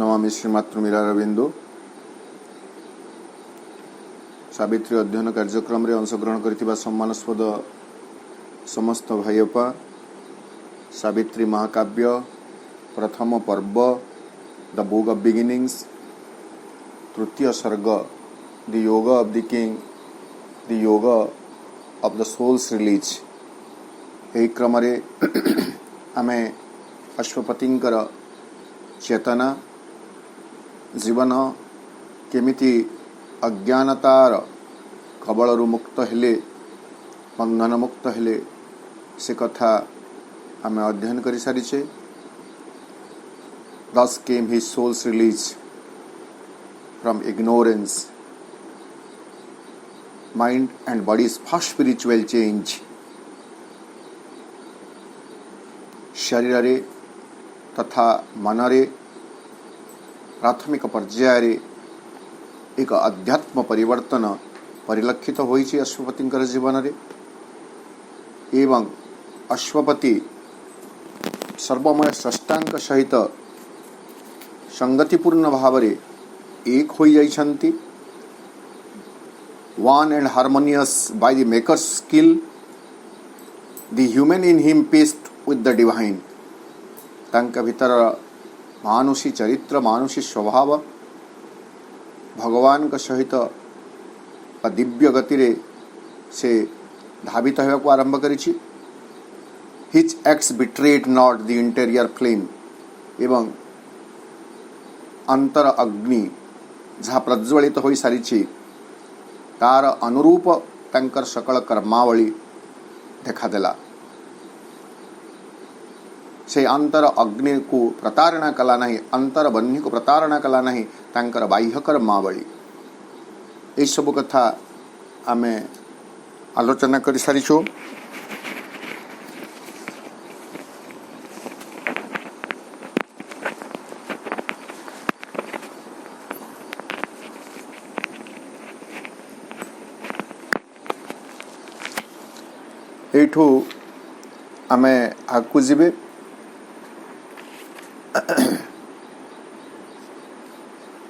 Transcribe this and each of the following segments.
नमामि श्रीमातृमीरारविंदो। सावित्री अध्ययन कार्यक्रम रे अंशग्रहण करथिबा सम्मानस्पद समस्त भाईपा सावित्री महाकाव्य प्रथम पर्व द बुक ऑफ बिगिनिंग्स तृतीय सर्ग द योग ऑफ द किंग द योग ऑफ द सोल्स रिलीज एही क्रम रे आमे अश्वपतिंकर चेतना जीवन केमिति अज्ञानतार कबलरू मुक्त हेले बंधन मुक्त हेले से कथा आमे अध्ययन करि सारिछे। Thus came his soul's release from ignorance, mind and body's first spiritual change। शरीर तथा मनरे प्राथमिक पर्यायर एक अध्यात्म परिवर्तन परिलक्षित होइछि अश्वपतिंकर जीवन रे एवं अश्वपति सर्वमय स्रष्टांक सहित संगतिपूर्ण भाव रे एक होई जाइछन्ति। One and harmonious by the maker's skill the human in him paced with the divine. तांका भीतर मानुषी चरित्र मानुषी स्वभाव भगवान का सहित दिव्य गति रे से धावित होगा आरंभ करिछि। His acts betrayed not the interior flame एवं अंतर अग्नि जहाँ प्रज्वलित हो सारी तार अनुरूप तांकर सकल कर्मावली देखादेला। से अंतर अग्नि को प्रतारणा कला नहीं, अंतर बन्ही को प्रतारणा कला नहीं, तांकर बाह्य कर्मावली ये सब कथा आमे आलोचना कर सारिछो। एठू आमे आगु जीवे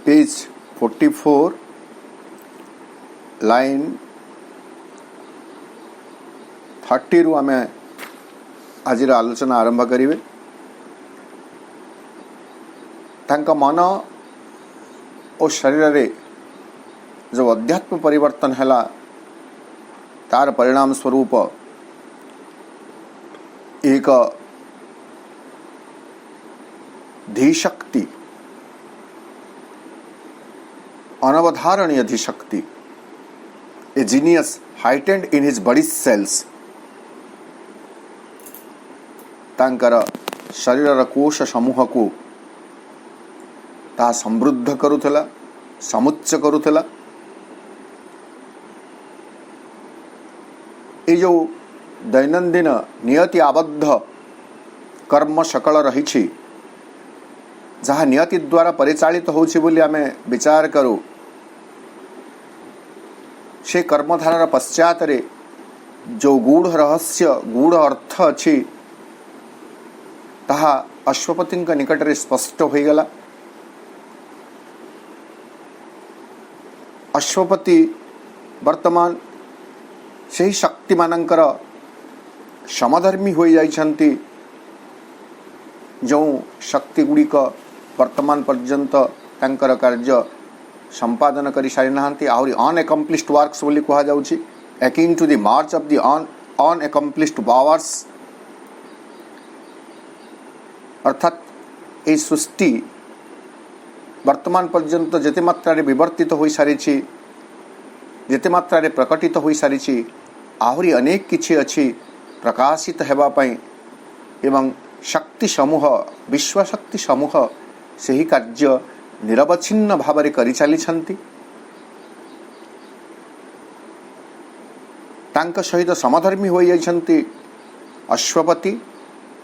पेज 44 लाइन 30 रु आमे आज आलोचना आरंभ करिवे। तांका मन और शरीर रे जो अध्यात्म परिवर्तन हैला तार परिणाम स्वरूप एक धीशक्ति अनवधारणीय धीशक्ति a genius heightened in his body cells तांकर शरीर कोश समूह को ता समृद्ध करुथला समुच्च करुथला। ए जो दैनंदिन नियति आबद्ध कर्म सकल रही जहाँ नियति द्वारा परिचालित होछि बोली आमे विचार करू से कर्मधारार पश्चात रे जो गूढ़ रहस्य गूढ़ अर्थ अछि ताहा अश्वपतिंक निकट रे स्पष्ट हो गला। अश्वपति वर्तमान से ही शक्ति मानकर समधर्मी हो जाइछन्ति जो शक्ति गुड़िक वर्तमान पर्यंत तांकर कार्य संपादन करि सारि नाहंती आहुरी अनएकम्प्लिश्ड वर्क्स बोली कहा जाउछि akin to the march of the unaccomplished powers. अर्थात ए सृष्टि वर्तमान पर्यंत जेते मात्रा रे विवर्तित हो सारी जेते मात्रा रे प्रकटित हो सारी आहुरी अनेक किछि अछि प्रकाशित हेबा पई एवं शक्ति समूह विश्व शक्ति समूह सही कार्य निरवच्छिन्न भाव रे करि चलीछन्ति। तांक सहित समधर्मी हो जाइछन्ति अश्वपति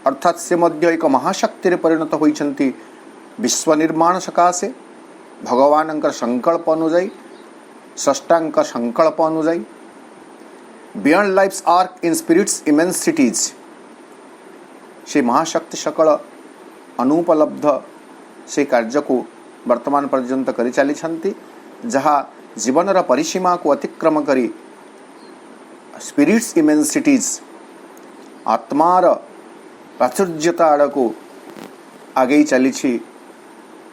अर्थात से मध्य एक महाशक्ति रे परिणत होइछन्ति विश्व निर्माण सकाशे भगवानंकर संकल्प अनुଯାयी सृष्टांक संकल्प अनुଯାयी beyond life's arc in spirit's immensities से महाशक्ति सकल अनुपलब्ध से कार्य को वर्तमान पर्यंत करि चली जहाँ जीवन परिसीमा को अतिक्रम करी स्पिरिट्स इमेंसिटीज आत्मार प्राचुर्यता आड़ को आगे चली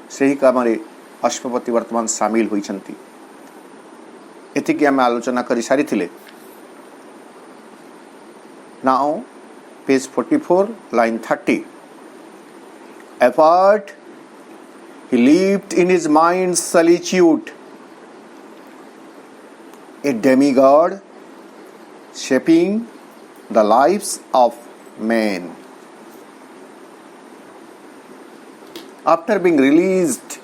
से काम अश्वपति वर्तमान सामिल होती एतिकी आम आलोचना कर सारी now page 44 line 30 apart he lived in his mind's solitude a demigod shaping the lives of men. After being released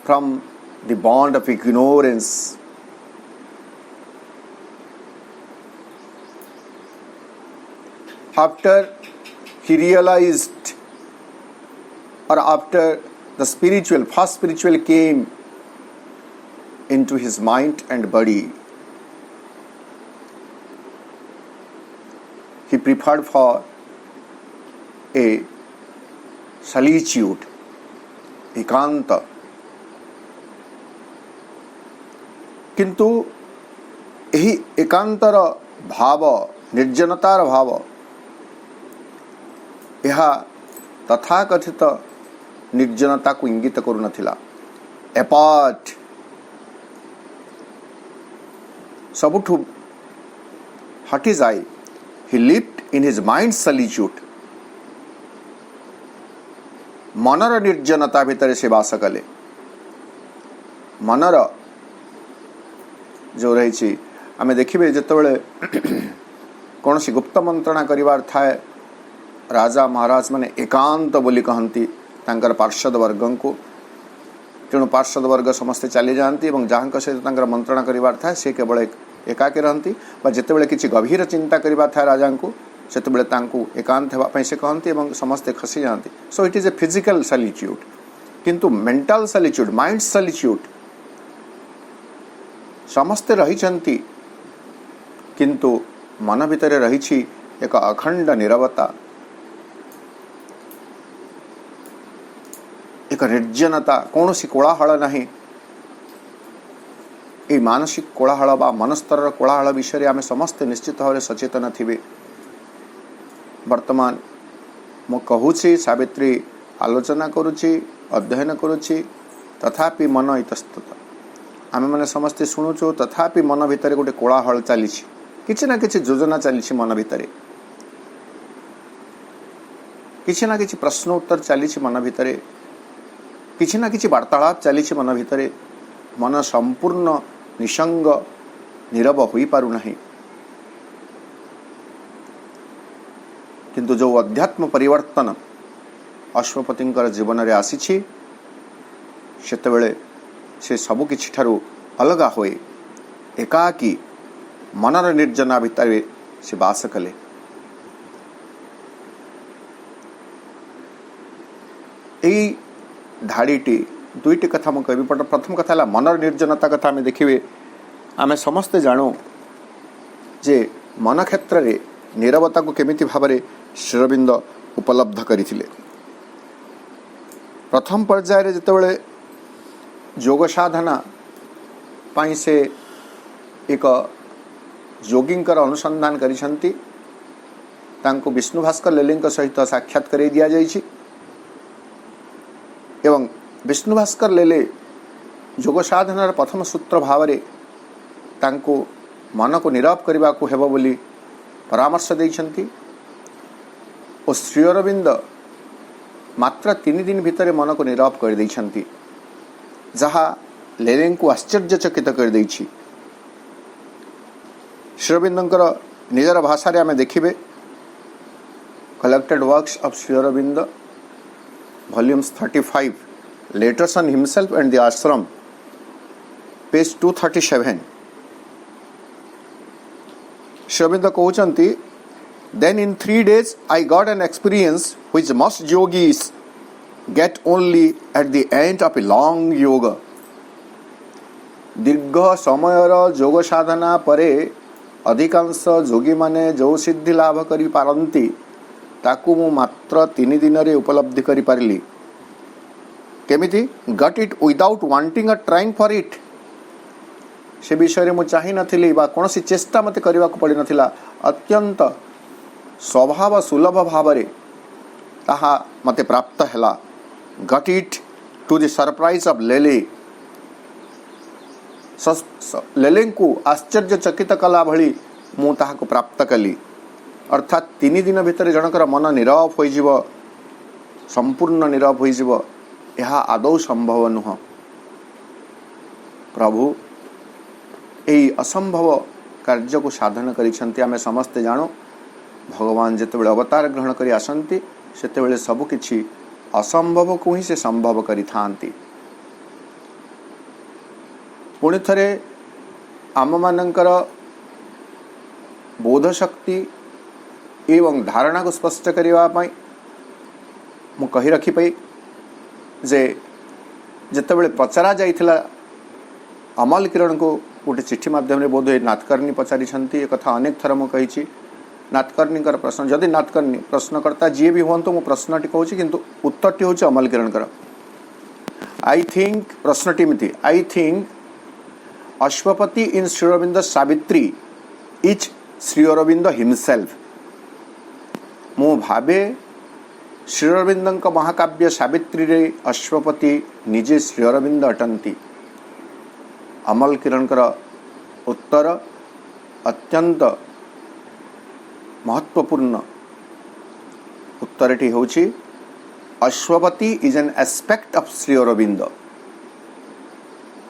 from the bond of ignorance, after he realized, or after the first spiritual came into his mind and body, he preferred for a solitude, एकांत. किंतु यही एकांतर भाव, निर्जनतार भाव यह तथाकथित निर्जनता को इंगित करू नथिला. एपार्ट सबुठु हटि जाए he lived in his mind's solitude. मनर निर्जनता भितर से बास कले. मनर जो रही आम देखिए जितेबाला कौन सी गुप्त मंत्रणा करिवार थाए राजा महाराज माने एकांत बोली कहती तांकर पार्षद वर्ग को. तेणु पार्षद वर्ग समस्ते चली जाती और जहाँ सहित मंत्रणा करिवार थाए से केवल एकाकी रहती. जितेबाला किसी गभीर चिंता करिवार थाए राजा को सेतेबेले तांको एकांत होगापी से कहती और समस्ते खसी जाती. So it is a physical solitude. किंतु मेंटल सॉलिट्यूड, माइंड सॉलिट्यूड समस्ते रही किंतु मन भितर रही एक अखंड नीरवता, एक निर्जनता, कौन सी कोलाहल नहीं. ये मानसिक कोलाहल बा मनस्तर कोलाहल विषय आम समस्ते निश्चित भाव सचेतन थे. वर्तमान मु कहूची सावित्री आलोचना करुची, अध्ययन करुची, तथापि मन इतस्तत. आम मैंने समस्ते शुणुचु तथापि मन भितर गोटे कोलाहल चली किसी ना किसी योजना चली मन भितर, किसी ना किसी प्रश्न उत्तर चली मन भितर, किसी ना किसी वार्तालाप चली मन भितर. मन संपूर्ण निसंग नीरव हो पारु नहीं. किंतु जो अध्यात्म परिवर्तन अश्वपति जीवन में आसी सेतेबेले से सबु किछि ठारू अलगा होए एकाकी मनर निर्जना भितर से बास कले. यही धाड़ीटी दुईटी कथा मुझे कहबी. प्रथम कथा है मनर निर्जनता कथा आम देखिए. आम समस्ते जानू जे मन क्षेत्र में नीरवता को केमिति भाव में श्री अरविंद उपलब्ध करथिले. प्रथम पर्याय जितेबाला योग साधना पाई से एक योगींकर अनुसंधान करिसंती, तांको विष्णु भास्कर लेले सहित साक्षात कर दिया जाइछि. एवं विष्णु भास्कर लेले योग साधनार प्रथम सूत्र भाव में तांको मन को नीरव करने को हेबो बोली परामर्श देइछंती. और श्री अरविंद मात्र 3 दिन भितर मन को नीरव कर देइछंती, जहाँ लेले को आश्चर्यचकित कर देइछि. श्री अरविंदर निजर भाषा रे आमे देखिबे collected works of Sri Aurobindo volumes 35 letters on himself and the ashram page 237. Sri Aurobindo कहउचंती, then in 3 days I got an experience which most yogis get only at the end of a long yoga. दीर्घ समयर योग साधना परे अधिकांश योगी माने जो सिद्धि लाभ करि पारंती ताकू मु मात्र 3 दिन रे उपलब्धि करि पारिली. केमिति got it without wanting a trying for it से विषय में चाही नथिली बा कोनोसी चेष्टा मते करबा को पड़ी नथिला अत्यंत स्वभाव सुलभ भाव रे ताहा मते प्राप्त हैला got it to the surprise of लेले लेले को आश्चर्यचकित कला भली मु ताहा को प्राप्त कली अर्थात 3 दिन भितर जनकर मन नीरव हो जीव संपूर्ण नीरव हो जीव यह आदौ संभव नुह प्रभु यही असंभव कार्य को साधन करिसेंती आमे समस्ते जानो भगवान जेतेबेले अवतार ग्रहण करी आसंती सेतेबेले सब किछि असंभव को ही से संभव करि थांती पुणी थरे आम मानकर बोध शक्ति एवं धारणा को स्पष्ट करने मु कही रखी पाई जे जितेबले पचरा जाइथिला अमल किरण को गोटे चिट्ठी माध्यम बोध हुए नाथकर्णी पचारि एक कथा अनेक थर मु कही नाथकर्णी प्रश्न जदि नाथकर्णी प्रश्नकर्ता जी भी हूँ मु प्रश्नटी कहूँ किंतु उत्तरटी हूँ अमल किरण आई थिंक प्रश्नटी मिति I think Ashwapati in Sri Aurobindo Savitri is Sri Aurobindo himself मु भावे श्री अरविंद महाकाव्य सावित्री रे अश्वपति निजे श्री अरविंद अटंती अमल किरण उत्तर अत्यंत महत्वपूर्ण उत्तरटी होची Aswapati is an aspect of Sri Aurobindo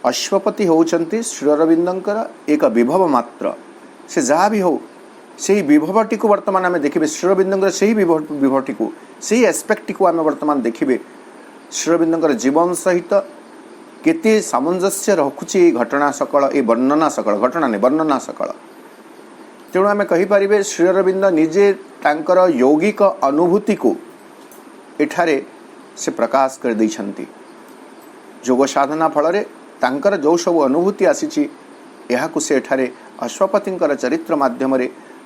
Aswapati होचंती श्री अरविंदंकर एक विभव मात्र से जहाँ भी हो से विभवटी को वर्तमान आम देखिए श्री अरविंदंकर से विभवटी को से एस्पेक्ट को आम वर्तमान देखिए श्री अरविंदंकर जीवन सहित केते सामंजस्य रखुची घटना सकल ए वर्णना सकल घटना नहीं वर्णना सकल तेणु आम कहीपर श्री अरविंद निजे तांकर यौगिक अनुभूति को एठारे से प्रकाश कर देइछंती जोग साधना फल तांकर जो सब अनुभूति आसी को से एठारे अश्वपतिंकर चरित्र माध्यम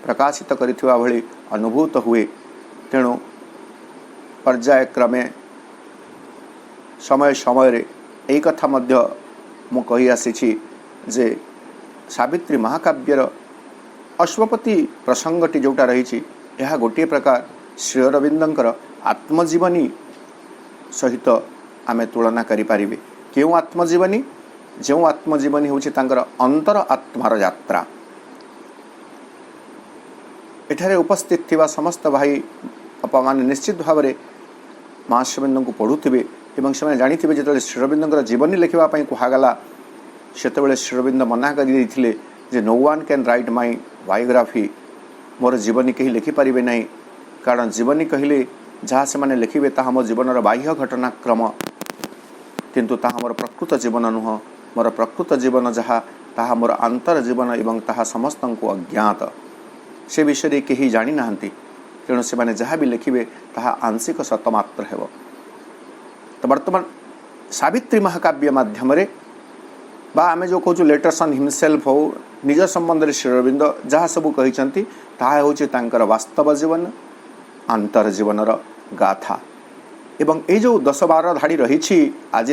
प्रकाशित करिथिबा भली अनुभूत हुए तेणु पर्याय क्रमे समय समय रे एई कथा मध्य मु कहि आसी जे सावित्री महाकाव्यर अश्वपति प्रसंगटी जोटा रही यह गोटे प्रकार श्री अरविंदंकर आत्मजीवनी सहित आमे तुलना करि पारिबे केउ आत्मजीवनी जो आत्मजीवनी होछि तांकर अंतर आत्मार यात्रा एठारे उपस्थित थिबा समस्त भाई अपमान निश्चित भाव में माँ श्रीअरविंद को पढ़ुथिबे एवं से जानिथिबे जेतबेले श्रीअरविंदर जीवनी लिखिबा पई कुहागला सेतबेले श्रीअरविंद मना कर देइथिले जे no one can write my biography मोर जीवनी कहीं लिखिपारे ना कारण जीवनी कहले जहाँ से मैंने लिखे ताहा मो जीवन बाह्य घटनाक्रम किंतु ताहा मोर प्रकृत जीवन नुह मोर प्रकृत जीवन जहाँ ताहा मोर अंतर जीवन एवं ताहा समस्त को अज्ञात से विषय कहीं जानी नाहंती तेणु से मैंने जहाँ भी लिखे ताहा आंशिक सतमात्र है। तो वर्तमान सावित्री महाकाव्य माध्यम आम जो कहूँ लेटर्स ऑन हिमसेल्फ हो निज संबंध श्री अरविंद जहाँ सब कही ताहा होछि तांकर वास्तव जीवन अंतर जीवनर गाथा एवं ये जो 10-12 धाड़ी रही आज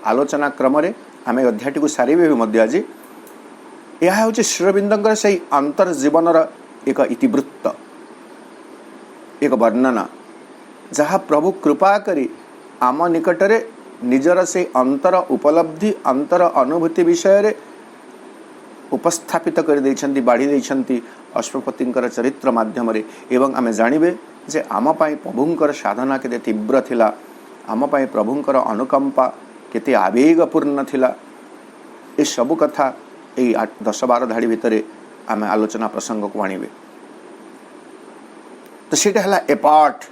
आलोचना क्रम आम अध्यायटी को सारे भी आज यह हूँ श्री अरविंदर से अंतर जीवनर एक इतिवृत्त एक वर्णना जहाँ प्रभु कृपा करी आम निकटरे निजर से अंतर उपलब्धि अंतर अनुभूति विषय उपस्थापित कर देइछंती बाढ़ी देइछंती अश्वपतिंकर चरित्र माध्यम एवं आमे जानिबे जे आम पाई प्रभुंकर साधना केते तीव्र थिला आम पाई प्रभुंकर अनुकंपा केते आवेगपूर्ण थिला ए सब कथा ए 10-12 धाड़ी भितर आमे आलोचना प्रसंग को आनिबे। तो सेटा हला a part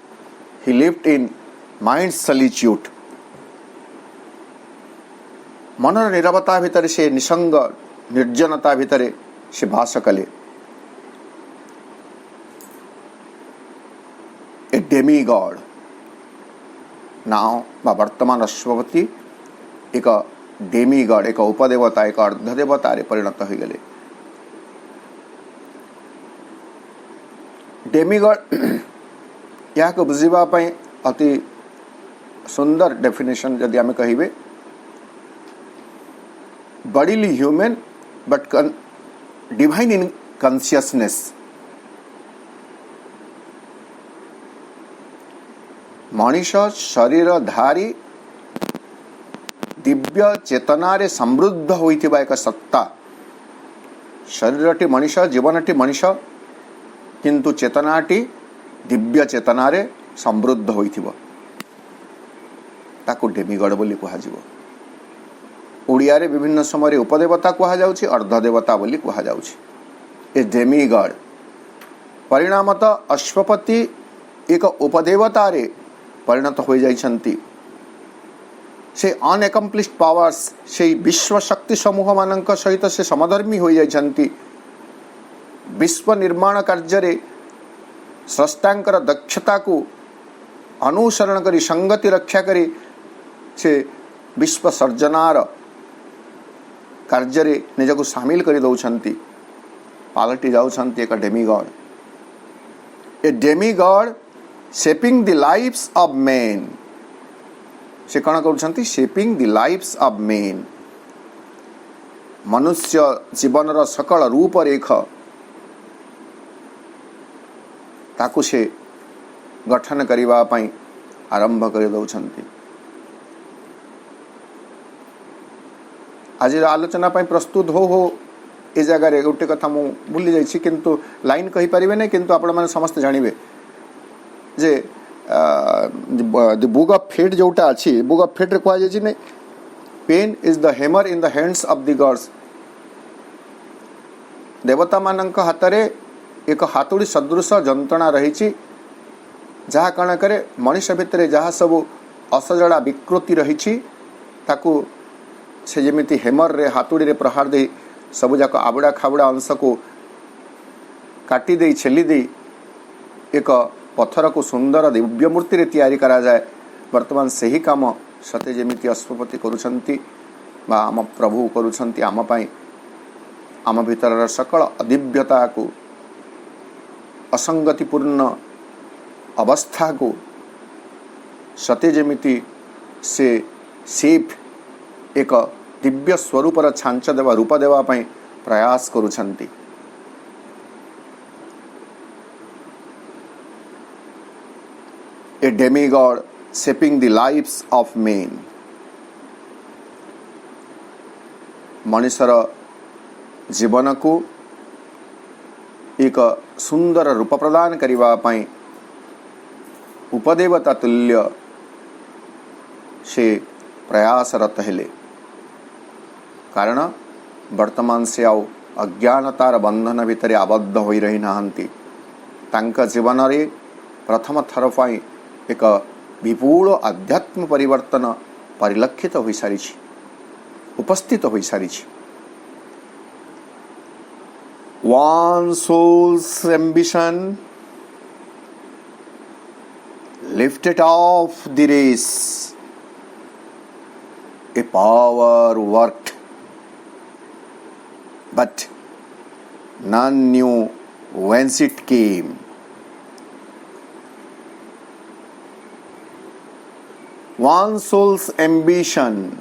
he lived in mind solitude मनर निरवता भितर से निसंग निर्जनता भितर से भास कले ए डेमी गॉड नाउ वर्तमान अश्वपति एक डेमी गॉड एक उपदेवता एक अर्धदेवता परिणत हो गले। डेमी गॉड या बुझापी अति सुंदर डेफिनेशन जदि आम कहे bodily human but divine in consciousness Manish शरीर धारी दिव्य चेतनारे समृद्ध होइथिबा एक सत्ता शरीरटी मनीष जीवनटी मनीष किंतु चेतनाटी दिव्य चेतनारे समृद्ध होइथिबा ताकू डेमिगड बोली कुहाजिबो ओडिया रे विभिन्न समय उपदेवता कुहाजाउछि अर्धदेवता बोली कुहाजाउछि ए डेमिगड परिणामत अश्वपति एक उपदेवता रे परिणत हो जाइछन्ति से अनएकम्प्लिश्ड पावर्स से विश्व शक्ति समूह मानक सहित से समधर्मी हो जाइछन्ति विश्व निर्माण कार्य रे स्रष्टांकर दक्षता को अनुसरण करी संगति रक्षा करी से विश्व सर्जनार कार्य रे निजको शामिल करी दउछन्ति पालटी जाउछन्ति एक demigod A demigod shaping the lives of main से कौन कर shaping the lives of main मनुष्य जीवन सकल रूपरेख ताकू से गठन करिबा पई आरंभ कर दउछन्ति आज आलोचना पई प्रस्तुत हो ए जगह रे गोटे कथा मु भूली जाइछि किंतु लाइन कहि परिबे नै किंतु आपण माने समस्त जानिबे जे द बुक ऑफ फेट जोटा अछि बुक ऑफ फेट रे कहै जाछि नै pen is the hammer in the hands of the gods देवता मानक हाथ रे एक हातुड़ी सदृश जंत्रणा रही जहाँ कण करे मनुष्य भितर जहाँ सब असजड़ा विकृति रही ताकू से जमिति हेमर रे हातुड़ी रे प्रहार दे सब जाक आबड़ा खाबड़ा अंश को काटी दे छेली दे एक पत्थर को सुंदर दिव्य मूर्ति रे तैयारी करा जाए वर्तमान सही काम सते जमिति अश्वपति करुछंती बा आम प्रभु करुछंती आम पई आम भीतर सकल अदिव्यता को असंगतिपूर्ण अवस्था को सते जमिति से सेफ एक दिव्य स्वरूपर छांच देवा रूप देवा पई प्रयास करुछंती a demigod shaping the lives of men मनुष्यर जीवन को एक सुंदर रूप प्रदान करिवा पई उपदेवता तुल्य से प्रयासरत हेले कारण वर्तमान से आउ अज्ञानतार बंधन भितर आबद्ध हो रही नाहंती तांका जीवन रे प्रथम थर पई एक विपुल आध्यात्म परिवर्तन परिलक्षित हो सारी उपस्थित हो सारी one soul's ambition lifted off the race a power worked but none knew whence it came one soul's ambition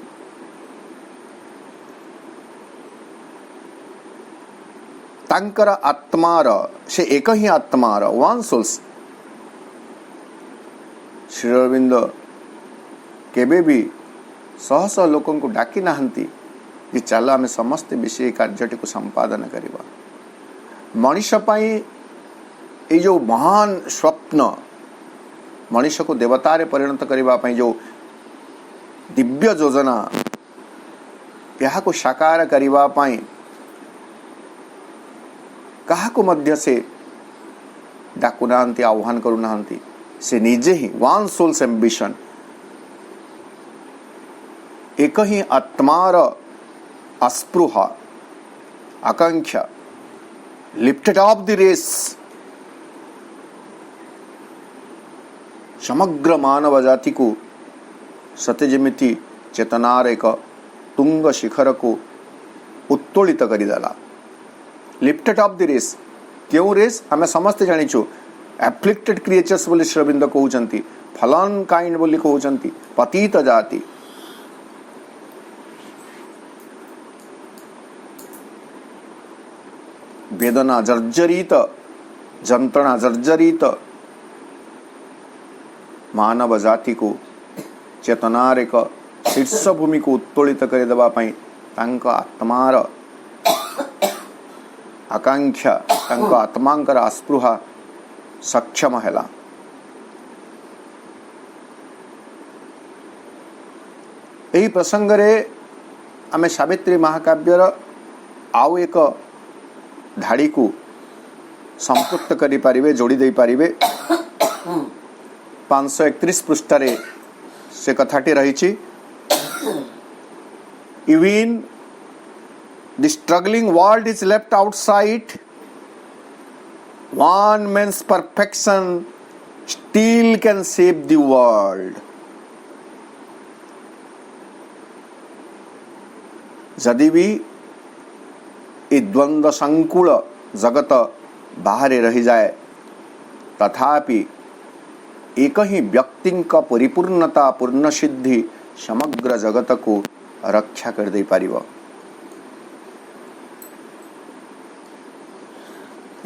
तांकर आत्मार से एक ही आत्मार वन सोल्स श्री अरविंद केबे भी शह शह लोकों को डाकी नाहंती कि चल आम समस्त विषय कार्यटी को संपादन करिबा मनुष्य पई ए जो महान स्वप्न मनुष्य को देवता रे परिणत करिबा पई जो दिव्य योजना यह को साकार करिबा पई कहा को मध्य से डाकु नाहंती आह्वान करू नाहंती से निजे ही वन सोल्स एम्बिशन एक ही आत्मार अस्पृह आकांक्षा लिफ्टेड ऑफ द रेस समग्र मानव जाति को सते जेमिति चेतनार एक तुंग शिखर को उत्तोलित करिदेला लिफ्टेड ऑफ द रेस क्यों रेस आम समस्ते जानिछु एफ्लिक्टेड क्रिएचर्स बोली श्री अरविंद कहउचंती फलन काइंड बोली कहउचंती पतित जाति। वेदना जर्जरित जंत्रणा जर्जरित मानव जाति को चेतनार एक शीर्ष भूमि को उत्तोलित कर देबा पई तांका आत्मार आकांक्षा तांका आत्मांकर आस्पृहा सक्षम हैला। एही प्रसंग रे आमे सावित्री महाकाव्यर आउ एक धाड़ी को संपुक्त करि पारिबे जोड़ी दे पारिबे। 531 पृष्ठरे से कथाटी रही। Even the struggling world is left outside, one man's perfection still can save the world. यदि भी ये द्वंद्व संकुल जगत बाहर रही जाए तथापि एक ही व्यक्ति का परिपूर्णता पूर्ण सिद्धि समग्र जगत को रक्षा कर दे पारिबो।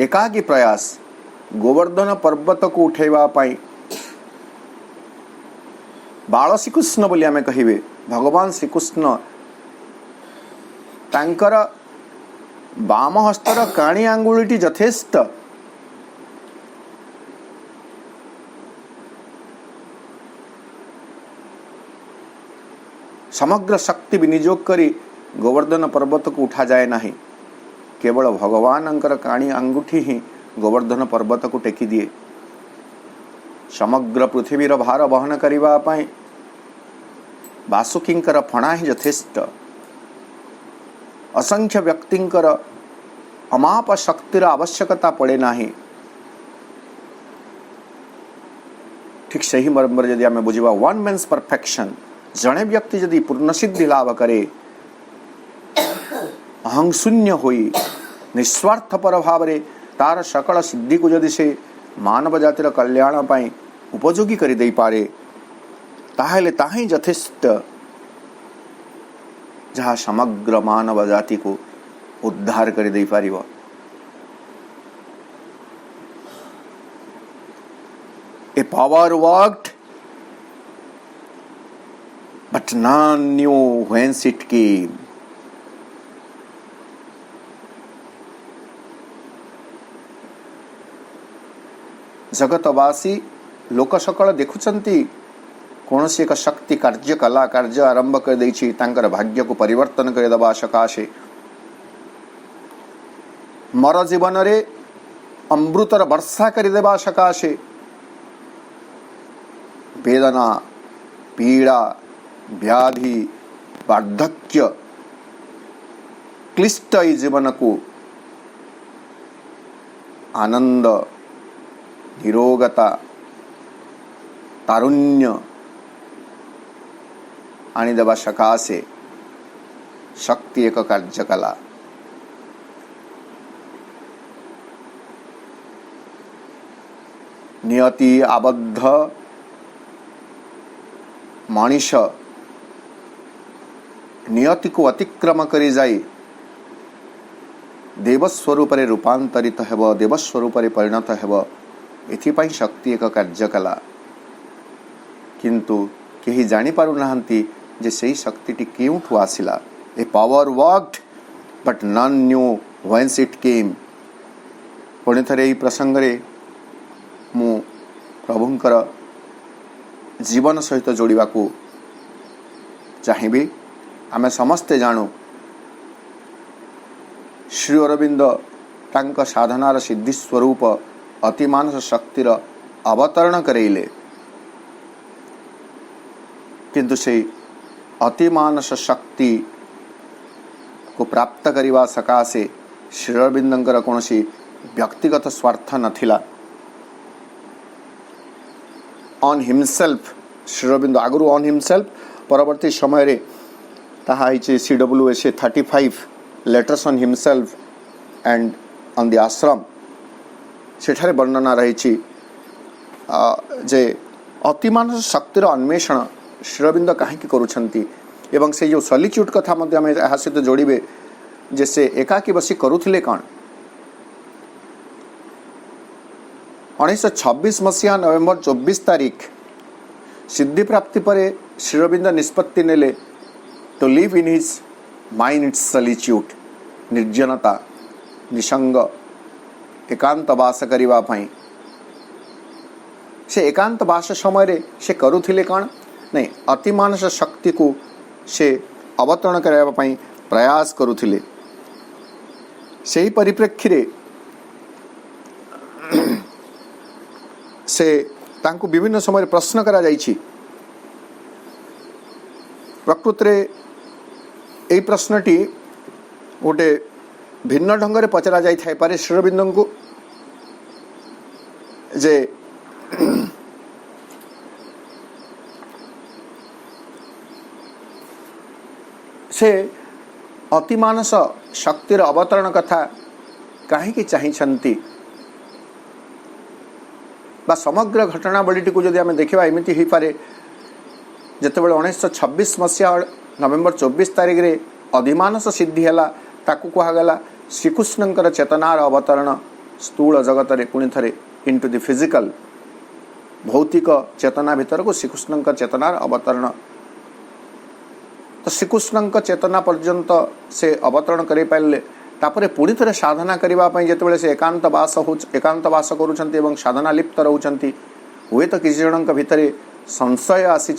एकाकी प्रयास गोवर्धन पर्वत को उठेबा पाई बाल श्रीकृष्ण बोली आमे कहिबे भगवान श्रीकृष्ण तांकर बाम हस्तर काणी आंगुलीटी यथेष्ट समग्र शक्ति विनियोग करी गोवर्धन पर्वत को उठा जाए नहीं। केवल भगवान काणी अंगुठी ही गोवर्धन पर्वत को टेकी दिए। समग्र पृथ्वीर भार बहन करिबा पई वासुकींकर फणा ही यथेष्ट। असंख्य व्यक्तिंकर अमाप शक्तिर आवश्यकता पड़े नाही। ठीक सही मर्मर यदि आमे बुझिबा वन मैन्स परफेक्शन जणे व्यक्ति यदि पूर्ण सिद्धि लाभ करे अहं शून्य होई निस्वार्थपर भाव रे तार सकल सिद्धि को यदि से मानव जातिर कल्याण पाई उपयोगी करि देई पारे ताहेले ताही यथेष्ट जहाँ समग्र मानव जाति को उद्धार कर दे पारिबो। A power worked but none knew whence it came। जगतवासी लोक सकल देखुचंती कौन सी एक शक्ति कार्य कला कार्य आरंभ कर देछि तांकर भाग्य को परिवर्तन कर दबा सकाशे। मर जीवन रे अमृतर वर्षा कर देबा सकाशे वेदना पीड़ा व्याधि वार्धक्य क्लिष्ट जीवन को आनंद निरोगता तारुण्य आनी देवा सकाशे शक्ति एक कार्य कला। नियति आबद्ध मनीष नियति को अतिक्रम करी जाई देवस्वरूप रे रूपांतरित हेब देवस्वरूप रे परिणत हेब एथिपाई शक्ति एक कार्य कला। किंतु केही जानी पारु नाहंती जे सही शक्तिटी केउठु आसिला। A power worked but none knew whence it came. पुणी थरे एही प्रसंग रे मु प्रभुंकर जीवन सहित जोड़िबा को चाहिबी। आमे समस्ते जानू श्री अरविंद तांक साधनार सिद्धि स्वरूप अतिमानस शक्तिर अवतरण करेले। किंतु से अतिमानस शक्ति को प्राप्त करिवा सकाशे श्री अरविंदंकर कौनसी व्यक्तिगत स्वार्थ नथिला। ऑन हिमसेल्फ श्री अरविंद आगुरु ऑन हिमसेल्फ परवर्ती समय रे ताहा हिचे CWSA 35 letters on himself and on the ashram सेठारे वर्णना रही जे अतिमानस शक्तिर अन्वेषण श्रीअरविंद कहीं करुछंती एवं से जो सॉलिट्यूड कथा मध्य आम यहाँ सहित जोड़े जे से एकाकी बसी करुथिले कौन 1926 मसीहा नवेम्बर 24 तारीख सिद्धि प्राप्ति पर श्रीअरविंद निष्पत्ति नेले to live in his mind its solitude निर्जनता निसंग एकांत वास करिवा पई से एकांत वास समय से करुथिले कौन नहीं अतिमानस शक्ति को से अवतरण करबा पई प्रयास करुथिले सेही परिप्रेक्षी रे से तांको विभिन्न समय प्रश्न करा जाइछि प्रकृत रे एई प्रश्नटी गोटे भिन्न ढंग से पचरा जाई थाई पारे श्रीअरविंद को जे से अतिमानस शक्तिर अवतरण कथा कहीं चाहिए बा समग्र घटनावली को जदि आम देखा एमती हो पारे जितेबाला 1926 मसीहा नवेम्बर 24 तारीख रे अधिमानस सिद्धि है ताकू कहगला श्रीकृष्णंकर चेतनार अवतरण स्थूल जगत रे पुणी थरे इनटू द फिजिकल भौतिक चेतना भितर को श्रीकृष्णंकर चेतनार अवतरण तो श्रीकृष्णंक चेतना पर्यंत से अवतरण कर पारे तापरे पुणी थे साधना करने जिते से एकांत वास करुँच साधना लिप्त रोचंती हुए तो किसी जन भितर संशय आसी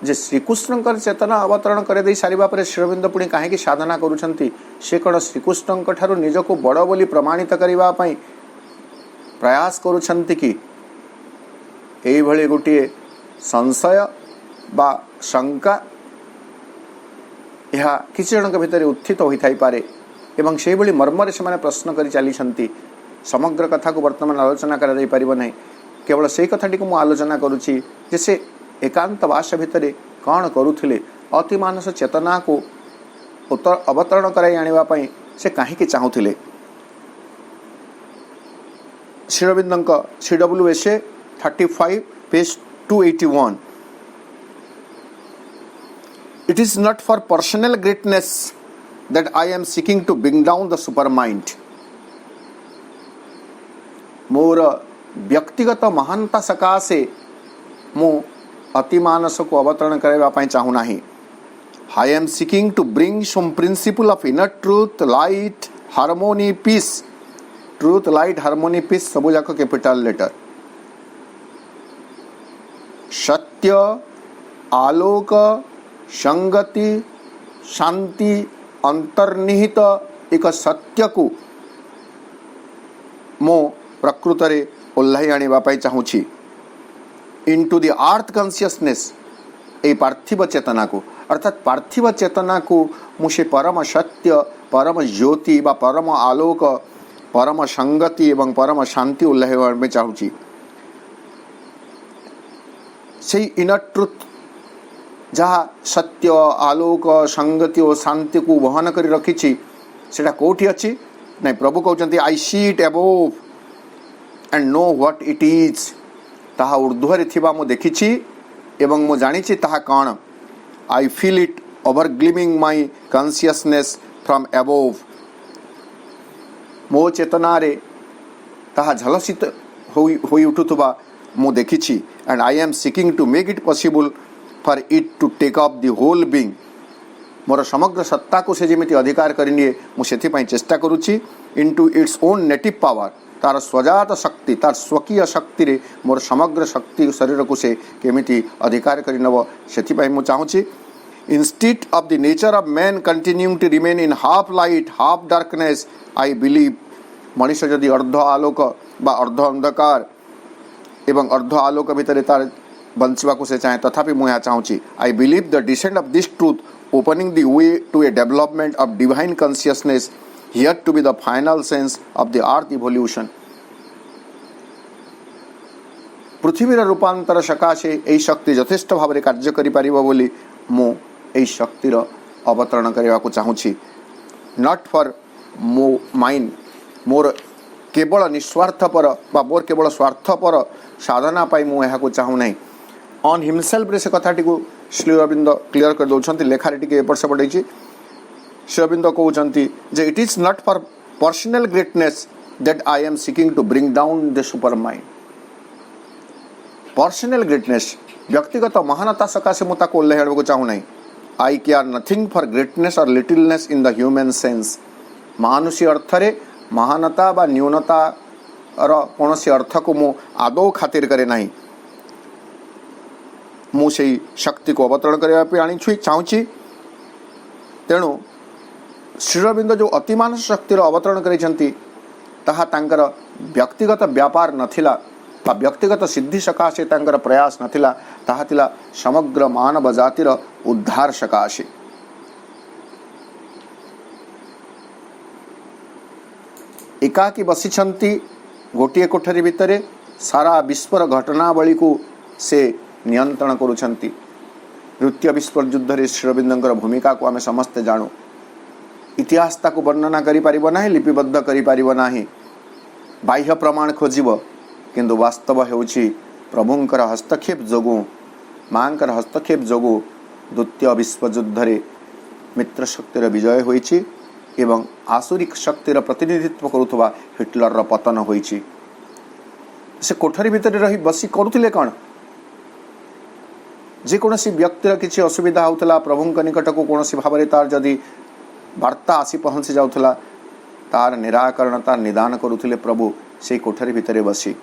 जे श्रीकृष्णंकर चेतना अवतरण कर दे सारिबा परे श्रीअरविंद पुणी कहीं साधना करुँच से कौन श्रीकृष्णंक ठारू निजको बड़ बोली प्रमाणित करबा पई प्रयास करुँच कि एई भली गोटे संशय बा शंका यह किसी जन भितर उत्थित होता ही पारे एवं से भली मर्मरे से प्रश्न कर चली समग्र कथा को वर्तमान आलोचना कर केवल से कथाटी को आलोचना करुच्ची जे से एकांत वास भितर कौन करुथिले अतिमानस चेतना को अवतरण कराई आने से कहीं चाहूले Sri Aurobindo CWSA 35 page 281 It is not for personal greatness that I am seeking to bring down the supermind. मोर व्यक्तिगत महानता सकाशे मु अतिमानस को अवतरण करने चाहूना ही I am seeking to bring some principle of inner truth, light, harmony, peace. Truth, light, harmony, peace सबो जाक capital letter सत्य आलोक संगति शांति अंतर्निहित एक सत्य को मो प्रकृत रे ओल्हाई आने चाहूँगी इनटू द अर्थ कॉन्शियसनेस ए पार्थिव चेतना को अर्थात पार्थिव चेतना को मुझे परम सत्य परम ज्योति बा परम आलोक परम संगति एवं परम शांति ओल्हाई चाहूँगी से इनर ट्रुथ जहाँ सत्य आलोक संगति और शांति को वहन कर रखी सेटा कोठी अच्छी नहीं प्रभु कहते I see it above and know what it is ताहा ऊर्ध्वरे थिबा मु देखिछि एवं मु जानिछि ताहा कौन I feel it over gleaming my consciousness from above मो चेतना रे ताहा झलसित होई उठुथुबा मु देखिछि and I am seeking to make it possible for it to take up the whole being मोर समग्र सत्ता को से जेमिति अधिकार करनिए मु सेथिपाई चेष्टा करूछि into its own native power तार स्वजात शक्ति तार स्वकीय शक्ति रे मोर समग्र शक्ति शरीर को से केमिति अधिकार करिनब सेथिपाई मु चाहूछि instead of the nature of man continuing to remain in half light half darkness I believe मनुष्य जदि अर्ध आलोक बा अर्ध अंधकार एवं अर्ध आलोक भितर तार बंचवा को से चाहे तथापि मु यहाँ चाहूँगी I believe the descent of this truth opening the way to a development of divine consciousness here to be the final sense of the earth evolution पृथ्वीर रूपांतर सकाशे यही शक्ति यथेष्ट भाव में कार्य करि मु यही शक्तिर अवतरण करने को चाहूँगी नॉट फॉर मो माइंड मोर केवल निस्वार्थपर बा मोर केवल स्वार्थपर साधना पाई मु यहाँ चाहूँ नहीं ऑन हिमसेल्फ रे से कथाटी को श्री अरविंद क्लियर कर दौरान लेखारे टी एपट सेपट होती श्री अरविंद कहते जे it is not for personal greatness that I am seeking to bring down the supermind personal greatness व्यक्तिगत महानता सकाशे मुझे ओह्लैवा को चाहूना I care nothing for greatness or littleness in the human sense मानुषी अर्थ रे महानता बा न्यूनता कौन अर्थ को मु आदौ खातिर करे ना मुझे शक्ति को अवतरण करने आनी चाहूँगी तेणु श्रीअरविंद जो अतिमान शक्तिर अवतरण कर व्यक्तिगत व्यापार नथिला बा व्यक्तिगत सिद्धि सकाशे तांकर प्रयास नथिला ताहा थिला समग्र मानव जातिर उद्धार सकाशे एकाकी बसिछंती गोटे कोठरी भितर सारा विश्वर घटनावली को से नियंत्रण करुछंती द्वितीय विश्व युद्ध रे श्रीअरविंदर भूमिका को आम समस्ते जानू इतिहास ताको वर्णना करि परिबो नाही लिपिबद्ध करि परिबो नाही बाह्य प्रमाण खोजिब किंतु वास्तव हेउछि प्रभुंकर हस्तक्षेप जोगु मांकर हस्तक्षेप जोगु द्वितीय विश्व युद्ध रे मित्र शक्तिर विजय होइछि एवं आसुरिक शक्तिर प्रतिनिधित्व करुथबा हिटलर रो पतन होइछि से कोठरी भितर रही बसी करुथिले कौन जेकोसी व्यक्तिर किसी असुविधा होता प्रभुंक निकट को कौन भाव में तार जदि वार्ता आसी पहुँची जाऊला तार निराकरण तार निदान करुले प्रभु से कोठरी भितर बसी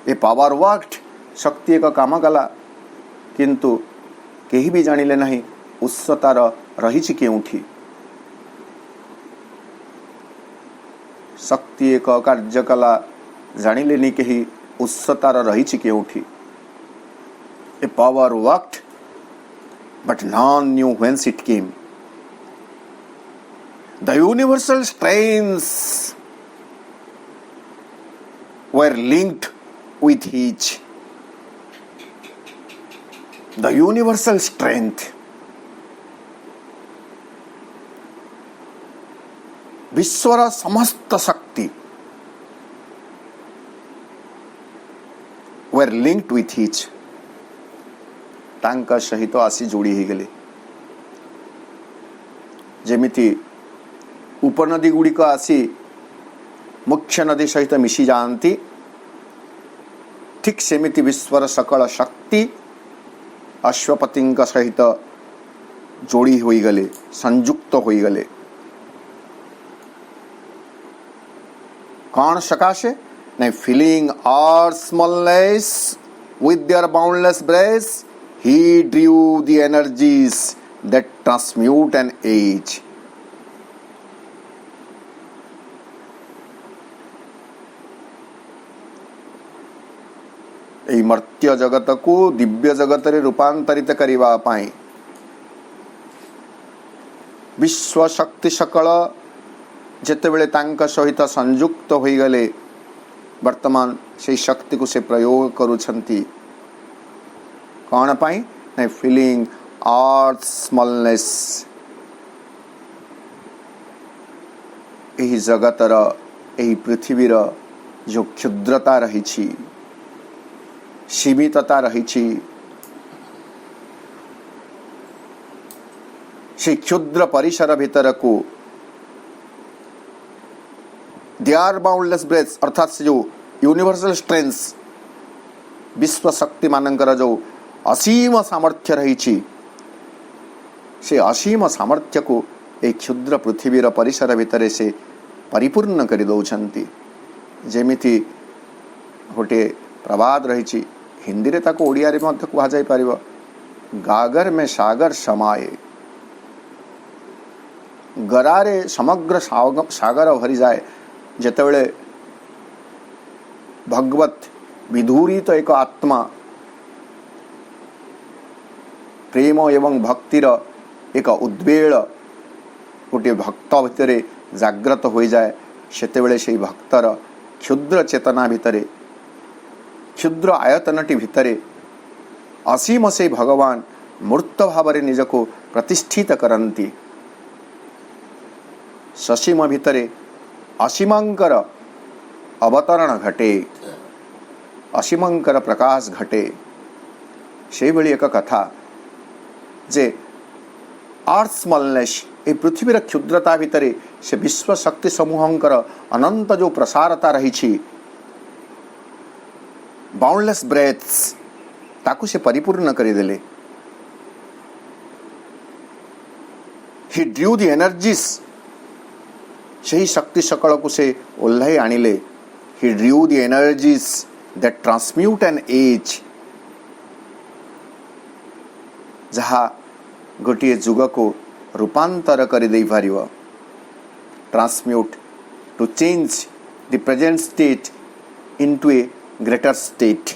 ए पावर वर्कड शक्ति एक काम कला किंतु केही भी जानिले नहीं उत्स तार रही केउठी शक्ति एक कार्य कला जानिले नहीं केही उत्स तार रही केउठी A power worked, but none knew whence it came. The universal strains were linked with each. The universal strength. विश्वर समस्त शक्ति were linked with each. तांका सहित आसी जोड़ी ही गले जेमिति उपनदी गुड़िक आसी मुख्य नदी सहित मिशी जाती ठीक सेमिति विश्वर सकल शक्ति अश्वपति सहित जोड़ी होई गले संयुक्त होई गले कौन सकाशे नहीं फीलिंग और smallness with their boundless breath he drew the energies that transmute an age. এই मर्त्य जगत को दिव्य जगत रे रूपांतरित करिवा पाई विश्व शक्ति सकल जेतेबेले तांका सहित संयुक्त होई गले वर्तमान से शक्ति को से प्रयोग करुछंती कौन पाई नहीं फीलिंग अर्थ स्मॉलनेस यही जगतर यही पृथ्वीर जो क्षुद्रता रही सीमितता रही से क्षुद्र परिसर भीतर को देयर बाउंडलेस ब्रेथ अर्थात से जो यूनिवर्सल स्ट्रेंथ विश्व शक्ति मानकर जो असीम सामर्थ्य रही से असीम सामर्थ्य को एक क्षुद्र पृथ्वीर परिसर भितर से परिपूर्ण कर दौरान जेमिति गोटे प्रवाद रही हिंदी रे ताको ओडिया रे मध्य कहा जाय परिबो गागर में सागर समाये गरारे समग्र सागर भरी जाए जेतेबेले भगवत विधूरित एक आत्मा प्रेम एवं भक्तिर एक उद्वेल गोटे भक्त भितर जाग्रत हो जाए सेतेबेले से भक्तर क्षुद्र चेतना भितर क्षुद्र आयतनटी भितर असीम से भगवान मूर्त भाव निजको प्रतिष्ठित करती ससीम भितर असीमंकर अवतरण घटे असीमंकर प्रकाश घटे से भली एक कथा जे अर्थ स्मॉलनेस ए पृथ्वीर क्षुद्रता भितर से विश्व शक्ति समूहंकर अनंत जो प्रसारता रही बाउंडलेस ब्रेथ्स ताकू से परिपूर्ण करदेले। ही ड्रू द एनर्जीज से ही शक्ति सकल को से ओह्लाई आनिले। He drew the energies that transmute an age जहा गोटे जुग को रूपांतर कर दे पारिबो। Transmute to change the present state into a greater state.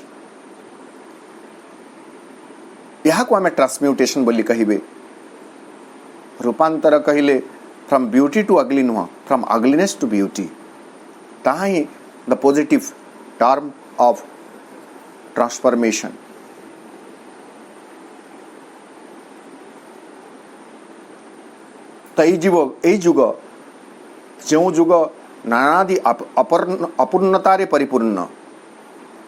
यहाँ को आम ट्रांसम्यूटेशन बोली कहिबे। रूपांतर कहले फ्रॉम ब्यूटी टू अगली नुह, फ्रॉम अगलीनेस टू ब्यूटी। ताहा ही the positive term of transformation. तो यही जुग जो जुग नानादि अपूर्णतारे परिपूर्ण,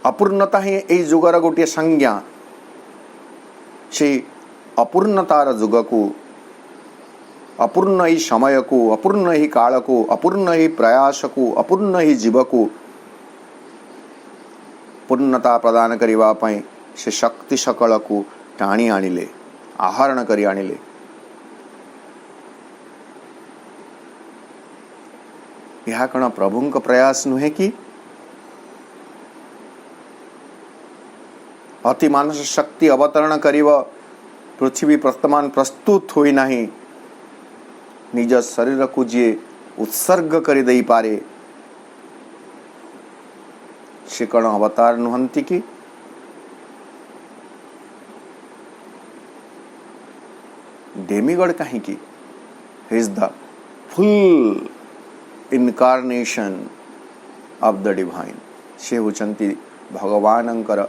अपूर्णता ही यही जुगर गोटे संज्ञा। से अपूर्णतार जुग को, अपूर्ण ही समय को, अपूर्ण ही काल को, अपूर्ण ही प्रयास को, अपूर्ण ही जीव को पूर्णता प्रदान करिवा पई से शक्ति सकल को टाणी आनिले, आहरण करी आनिले। यह कण प्रभुंक प्रयास नुहे कि अति मानस शक्ति अवतरण करिव पृथ्वी वर्तमान प्रस्तुत होई नाही। निज शरीर को जी उत्सर्ग कर दे पारे से कण अवतार नुहंती कि डेमिगॉड कहीं की। He is the full incarnation of the divine. से होचंती भगवानंकर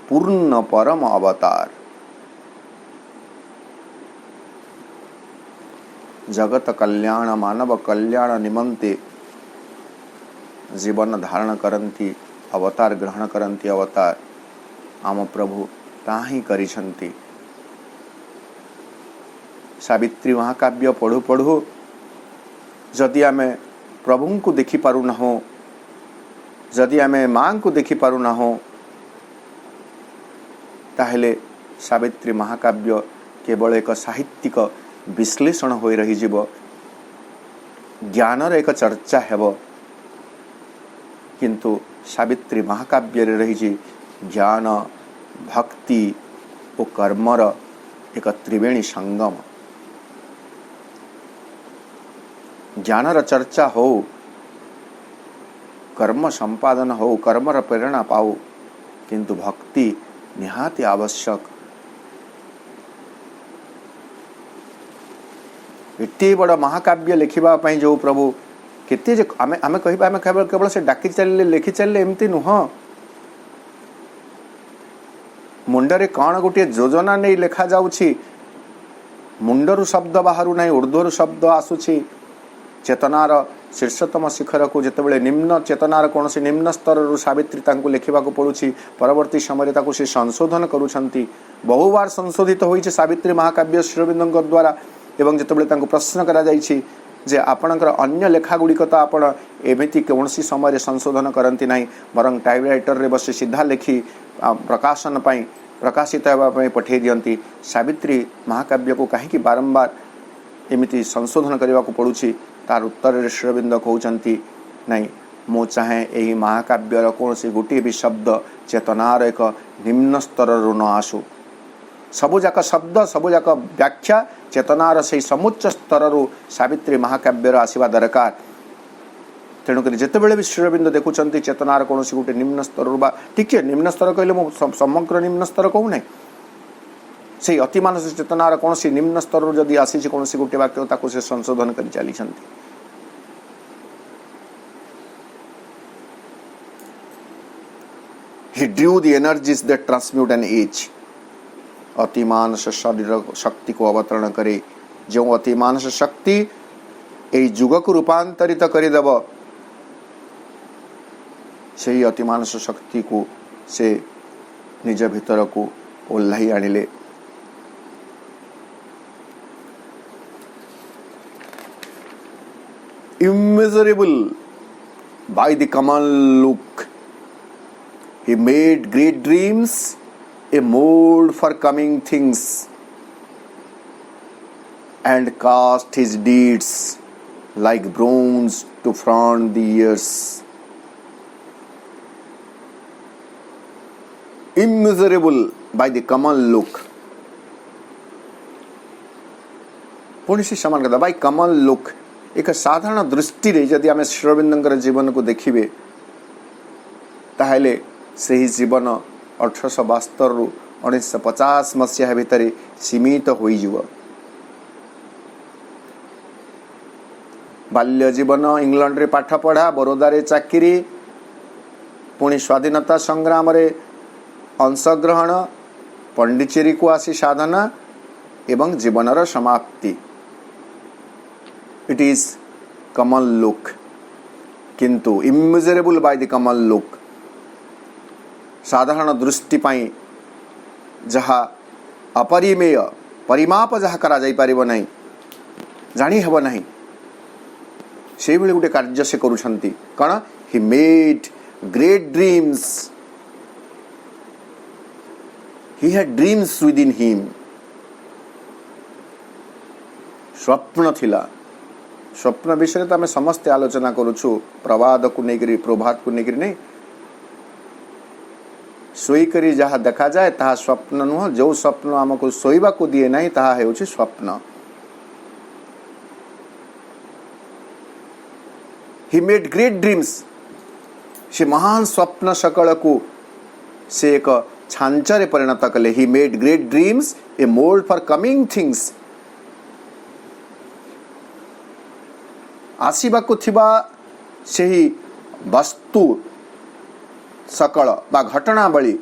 पूर्ण परम अवतार। जगत कल्याण मानव कल्याण निमंते जीवन धारण करंती अवतार, ग्रहण करंती अवतार आम प्रभु ताही करिसंती। सावित्री महाकाव्य पढ़ु पढ़ु जदि आमे प्रभु को देखि पारु ना हो, जदि आमे मां को देखि पारु ना हो, ताहेले सावित्री महाकाव्य केवल एक साहित्यिक विश्लेषण हो रही जीव, ज्ञानर एक चर्चा हेब। किंतु सावित्री महाकाव्य रे रही ज्ञान, भक्ति और कर्मर एक त्रिवेणी संगम। ज्ञानर चर्चा हो, कर्म संपादन हो, कर्मर प्रेरणा पाओ, किंतु भक्ति निहाती आवश्यक। एते बड़ महाकाव्य लिखिबा पई जो प्रभु केते जे आमे आमे कहिबा आमे केवल से डाकी चलले लिखि चलले एमती नुह। मुंडरे कौन गोटे योजना नहीं लिखा जाउछि, मुंडरु शब्द बाहरु नहीं, ऊर्ध्वरु शब्द आसुछि। चेतनार शीर्षतम शिखर को जितेबाला निम्न चेतनार कौन से निम्न स्तर सावित्री तांको लिखा पड़ुछि। परवर्ती समय ताको से संशोधन करुछंती। बहुबार संशोधित होइछि सावित्री महाकाव्य श्रीअरविंदଙ୍କ द्वारा। एवं जितेबाला तांको प्रश्न करा जाइछि जे आपणकर अन्य लेखा गुड़िक तो आपण एमिति कौनसी समय संशोधन करती ना, बरं टाइपराइटर रे बस सीधा लिखि प्रकाशन पाई प्रकाशित होगा पठे दियंती। सावित्री महाकाव्य को कहीं बारंबार एमिति संशोधन करने को पड़ुछि। तार उत्तर श्रीअरविंद कहउचंती नहीं, मु चाहे यही महाकाव्यर कौन से गोटे भी शब्द चेतनार एक निम्न स्तर न आसु। सबुजाक शब्द सबुजाक व्याख्या चेतनार से समुच्च स्तर सावित्री महाकाव्यर आसवा दरकार। तेणुक जितेबाला भी श्रीअरविंद देखुंत चेतनार कौन से गोटे निम्न स्तर टिके निम्न स्तर कहले मु समग्र निम्न स्तर कहू ना, से अति मानस चेतनार कौन सी निम्न स्तर जदि आसी कौन सी गोटे वाक्य ताको से संशोधन कर चली। He drew the energies that transmute an age। अतिमानस शरीर शक्ति को अवतरण करे। जो अतिमानस शक्ति यही जुग को रूपांतरित करदेव, से अतिमानस शक्ति को से निज भीतर को ओह्लाई आनिले। Immeasurable by the common look, he made great dreams a mold for coming things, and cast his deeds like bronze to front the years. Immeasurable by the common look. पुणी से समान करता बाय कमल लुक, एक साधारण दृष्टि रे जदि आम श्री अरविंदर जीवन को देखिए ताहले सही जीवन 1872 रु 1950 मसीहा भितर सीमित होइजिव। बाल्य जीवन इंग्लैंड रे पाठ पढ़ा, बरोदा रे चाकरी, पुणी स्वाधीनता संग्राम रे अंशग्रहण, पंडिचेरी को आसी साधना एवं जीवनर समाप्ति। इट इज कमल लुक, किंतु immeasurable by the Kamal look, साधारण दृष्टि पाई जहा अपरिमेय परिमाप जहा करा जाई परिबो नहीं, जानी हबो नहीं, से भली गुटे कार्य से करूछंती। कण ही made great dreams, he had dreams with in him. स्वप्न थिला, स्वप्न विषय तो आम समस्ते आलोचना करुछु, प्रवाद को लेकर प्रभात को लेकर नहीं, सोईकरी जहाँ देखा जाए ताहा स्वप्न नुह, जो स्वप्न आमको सोईबा को दिए नहीं ताहा हेउछि स्वप्न। ही मेड ग्रेट ड्रीम्स, से महान स्वप्न सकल को से एक छांचरे परिणत कले। He made great dreams a mould for coming things, आसीबाकु थिबा सेही वस्तु सकल बा घटनावली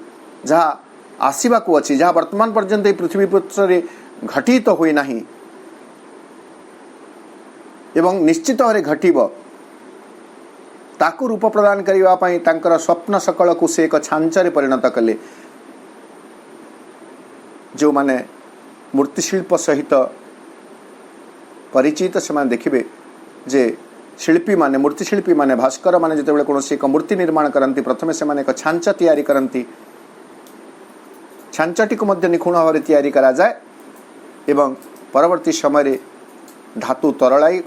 जहाँ आसीबाकु अछि, जहाँ वर्तमान पर्यंत पृथ्वी पृष्ठरे घटित तो होई नाही एवं निश्चित भावे घटिब, ताकु रूप प्रदान करिवा पई तांकर स्वप्न सकल को से एक छांचरे परिणत कले। जो माने मूर्तिशिल्प सहित परिचित से देखिए जे शिल्पी माने मूर्तिशिल्पी माने भास्कर माने जिते कौन एक मूर्ति निर्माण करती प्रथम से माने एक छांच तैयारी करती, छांचटी को मध्य निखुण भाव तैयारी करा जाए एवं परवर्ती समय धातु तरलाई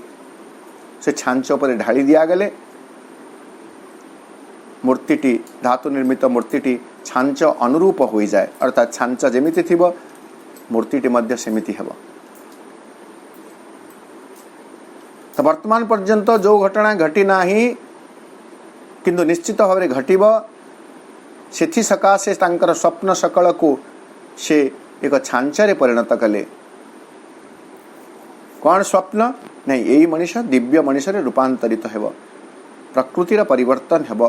से छांच पर ढाली दिया गले, मूर्तिटी धातु निर्मित मूर्तिटी छांच अनुरूप हो जाए, अर्थात छांच जेमिति थिबो मूर्तिटी मध्य सेमिति हेबो। तो वर्तमान पर्यंत जो घटना घटी नाही किंतु निश्चित भाव में घटिब, सेथि सकाशे तांकर स्वप्न सकल को से एक छांचरे परिणत कले। कौन स्वप्न नहीं, यही मनीष दिव्य मनीष रूपांतरित हेब, प्रकृतिर परिवर्तन हेब,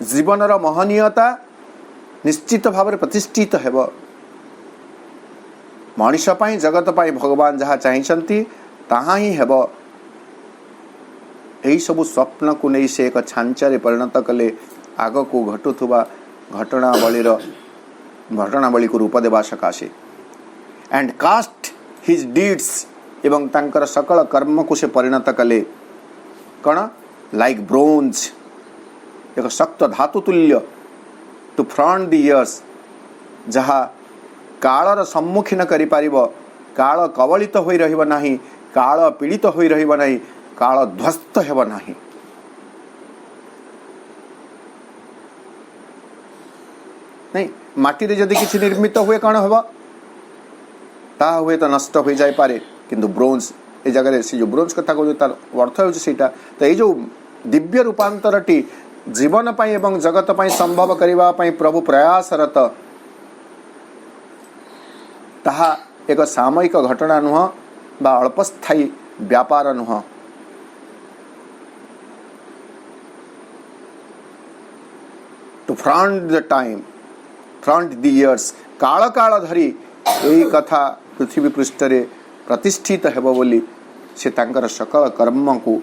जीवनर महनीयता निश्चित भाव में प्रतिष्ठित हेब। मनीष पाई जगत पाई भगवान जहाँ चाहिए ताहा ही हेब। यही सबू स्वप्न को नहीं से एक छांचरे परिणत कले, आग को घटुवा घटनावली को रूप देवा सकाशे। एंड कास्ट हिज डीड्स, एवं तांकर सकल कर्म को से परिणत कले कण लाइक ब्रोंज, एक शक्त धातु तुल्य टू फ्रंट द इयर्स, जहाँ कालर सम्मुखीन करि पारिबो, काल कवलित होई रहिबो नाही, काल पीड़ित होई रहिबो नाही, काल ध्वस्त हेबो नाही। नहीं माटी रे जदि किछि निर्मित हुए कौन हेबो, ता हुए तो नष्ट हो जाय पारे, किंतु ब्रोंज ए जगह से जो ब्रोंज कथा को तार अर्थ होछि सेटा। तो ये जो दिव्य रूपांतरटी जीवन पाई एवं जगत पाई संभव करिबा पाई प्रभु प्रयासरत, ताहा एक सामयिक घटना नुह बा अल्पस्थायी व्यापार नुह। To front the time, front the years, काल काल धरी यही कथा पृथ्वी पृष्ठ रे प्रतिष्ठित हेबो बोली से तांकर सकल कर्म को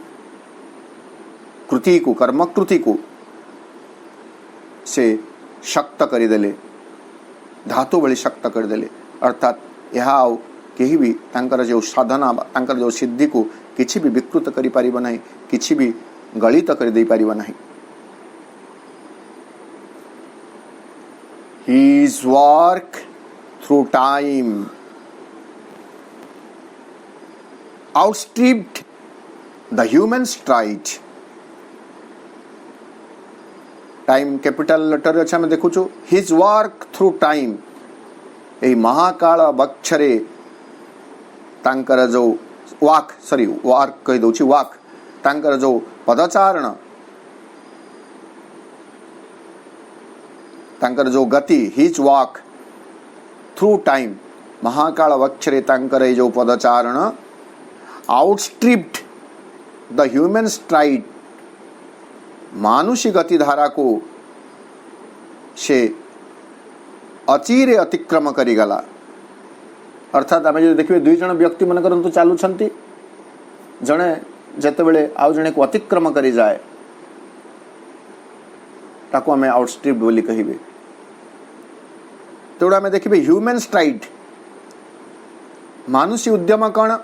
कृति को कर्मकृति को से शक्त करदेले धातु भली शक्त करदेले अर्थात यह आउ केही भी तांकर जो साधना तांकर जो सिद्धि को किछि भी विकृत करि परिबो नाही किछि भी गलित कर दे परिबो नाही His work through time outstripped the human stride. Time capital letter अच्छा मैं देखु छु हिज वर्क थ्रू टाइम ए महाकाल बक्षरे तांकर जो वाक सॉरी वर्क कहि दउछि वाक तांकर जो पदचारण तांकर जो गति हिज वॉक थ्रू टाइम महाकाल वक्षरे तांकर जो पदचारण आउटस्ट्रिप्ड द ह्यूमन स्ट्राइड मानुषी गति धारा को से अचिरे अतिक्रम करिगला अर्थात आम जो देखिए दुई जन व्यक्ति मन करंतु चालू छंती जणे जते बेले आउ जणे को अतिक्रम करि जाए ताको हमें आउटस्ट्रिप बोली कहिबे तेवढा आम देखिए ह्यूमन स्ट्राइड मानुषी उद्यम कौन